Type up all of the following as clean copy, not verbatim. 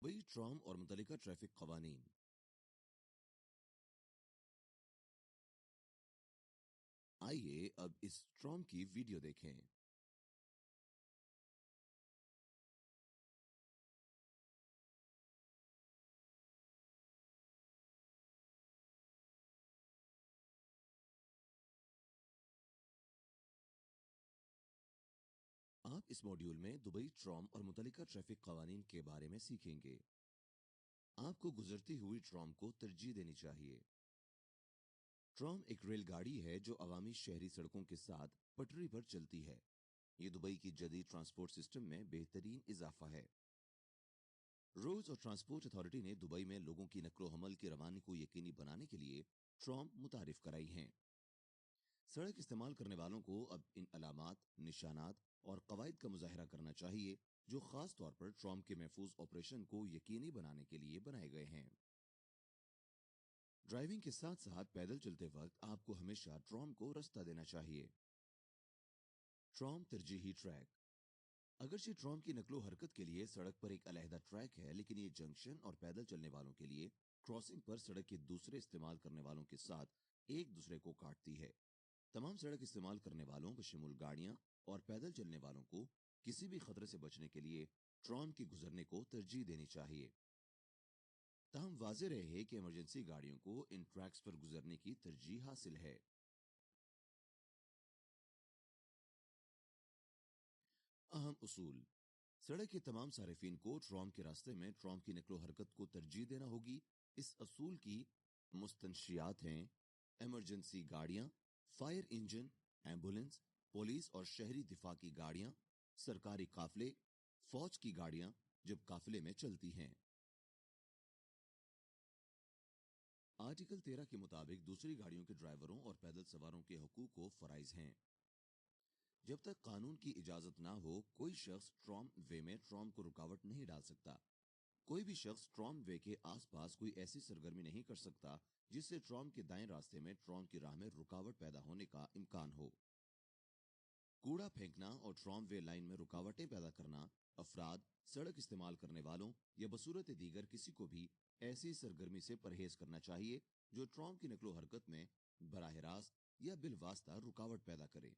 Dubai tram और मुतल्लिका traffic कवानीन। आइए अब इस ट्राम की वीडियो देखें। आप इस मॉड्यूल में दुबई ट्राम और मुतल्लिका ट्रैफिक कवानीन के बारे में सीखेंगे। आपको गुजरती हुई ट्राम को तरजीह देनी चाहिए। ट्राम एक रेलगाड़ी है जो अवामी शहरी सड़कों के साथ पटरी पर चलती है। ये दुबई की जदीद ट्रांसपोर्ट सिस्टम में बेहतरीन इजाफा है। रोड्स और ट्रांसपोर्ट अथॉरिटी ने दुबई में लोगों की नकलो हमल की रवानी को यकीनी बनाने के लिए ट्राम मुतारिफ कराई हैं। सड़क इस्तेमाल करने वालों को अब इन अलामात, निशानात और कवायद का मुजाहरा करना चाहिए जो खास तौर पर ट्राम के महफूज ऑपरेशन को यकीनी बनाने के लिए बनाए गए हैं। ड्राइविंग के साथ साथ पैदल चलते वक्त आपको हमेशा ट्राम को रास्ता देना चाहिए। ट्राम तरजीही ट्रैक। अगरचे ट्राम की नकलो हरकत के लिए सड़क पर एक अलहदा ट्रैक है, लेकिन ये जंक्शन और पैदल चलने वालों के लिए क्रॉसिंग पर सड़क के दूसरे इस्तेमाल करने वालों के साथ एक दूसरे को काटती है। तमाम सड़क इस्तेमाल करने वालों बशमूल गाड़ियां और पैदल चलने वालों को किसी भी खतरे से बचने के लिए ट्राम के गुजरने को तरजीह देनी चाहिए। ताहम वाज़ेह रहे कि इमरजेंसी गाड़ियों को इन ट्रैक्स पर गुजरने की तरजीह हासिल है। अहम उसूल। सड़क के तमाम सारिफीन को ट्राम के रास्ते में ट्राम की नकलो हरकत को तरजीह देना होगी। इस असूल की मुस्तनशियात हैं इमरजेंसी गाड़ियां, फायर इंजन, एम्बुलेंस, पुलिस और शहरी दिफा की गाड़ियां, सरकारी काफले, फौज की गाड़ियां जब काफिले में चलती हैं। आर्टिकल 13 के मुताबिक दूसरी गाड़ियों के ड्राइवरों और पैदल सवारों के हुकूक व फराइज हैं। जब तक कानून की इजाजत ना हो, कोई शख्स ट्राम वे में ट्राम को रुकावट नहीं डाल सकता। कोई भी शख्स ट्राम वे के आसपास कोई ऐसी सरगर्मी नहीं कर सकता जिससे ट्राम के दाएं रास्ते में ट्राम की राह में रुकावट पैदा होने का इम्कान हो। कूड़ा फेंकना और ट्राम वे लाइन में रुकावटें पैदा करना अफराद, सड़क इस्तेमाल करने वालों या बसूरत दीगर किसी को भी ऐसी सरगर्मी से परहेज करना चाहिए जो ट्राम की नकलो हरकत में बराह रास्त या बिलवास्ता रुकावट पैदा करे।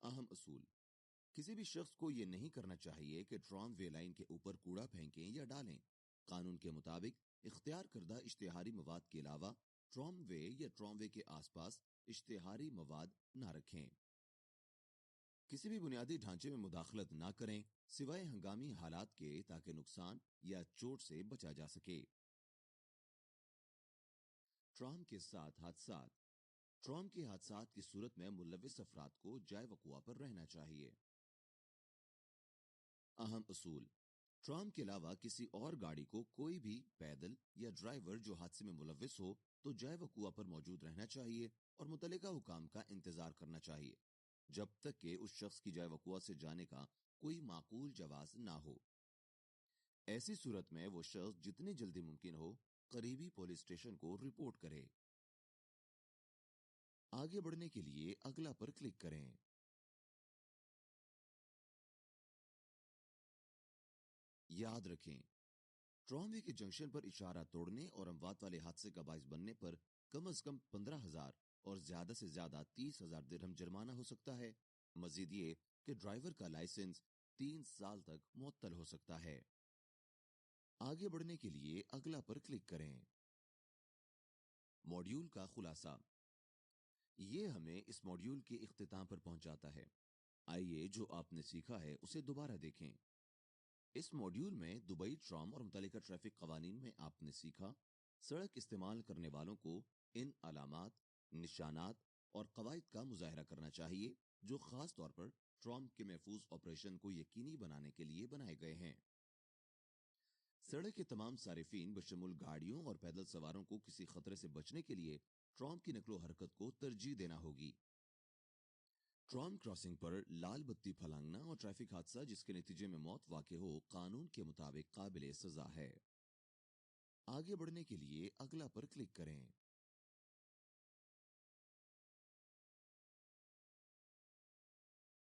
अहम असूल। किसी भी शख्स को यह नहीं करना चाहिए कि ट्राम वे लाइन के ऊपर कूड़ा फेंकें या डालें। कानून के मुताबिक इख्तियार करदा इश्तिहारी मवाद के अलावा ट्राम वे या ट्राम वे के आसपास इश्तिहारी मवाद ना रखें। किसी भी बुनियादी ढांचे में मुदाखलत ना करें सिवाय हंगामी हालात के, ताकि नुकसान या चोट से बचा जा सके। ट्राम के साथ हादसात। ट्राम के हादसात की सूरत में मुलविस अफराद को जाए वकुआ पर रहना चाहिए। अहम असूल। ट्राम के अलावा किसी और गाड़ी को कोई भी पैदल या ड्राइवर जो हादसे में मुलविस हो तो जाए वकुआ पर मौजूद रहना चाहिए और मुतल्लिका हुकाम का इंतजार करना चाहिए जब तक कि उस शख्स की जाए वकुआ से जाने का कोई माकूल जवाज ना हो। ऐसी सूरत में वो शख्स जितनी जल्दी मुमकिन हो करीबी पुलिस स्टेशन को रिपोर्ट करे। आगे बढ़ने के लिए अगला पर क्लिक करें। याद रखें, ट्रामवे के जंक्शन पर इशारा तोड़ने और अमवात वाले हादसे का बाइस बनने पर कम से कम 15,000 और ज्यादा से ज्यादा 30,000 दिरहम जुर्माना हो सकता है। मजीद ये कि ड्राइवर का लाइसेंस 3 साल तक मुअत्तल हो सकता है। आगे बढ़ने के लिए अगला पर क्लिक करें। मॉड्यूल का खुलासा। ये हमें इस मॉड्यूल के इख्तिताम पर पहुंचाता है। आइए जो आपने सीखा है उसे दोबारा देखें। इस मॉड्यूल में दुबई ट्राम और मुतल्लिका ट्रैफिक कवानीन में आपने सीखा सड़क इस्तेमाल करने वालों को इन अलामात, निशानात और कवायद का मुजाहरा करना चाहिए जो खास तौर पर ट्राम के महफूज ऑपरेशन को यकीनी बनाने के लिए बनाए गए हैं। सड़क के तमाम सारिफीन बशमूल गाड़ियों और पैदल सवारों को किसी खतरे से बचने के लिए ट्राम की नकलो हरकत को तरजीह देना होगी। ट्राम क्रॉसिंग पर लाल बत्ती फलांगना और ट्रैफिक हादसा जिसके नतीजे में मौत वाक़ई हो कानून के मुताबिक काबिले सजा है। आगे बढ़ने के लिए अगला पर क्लिक करें।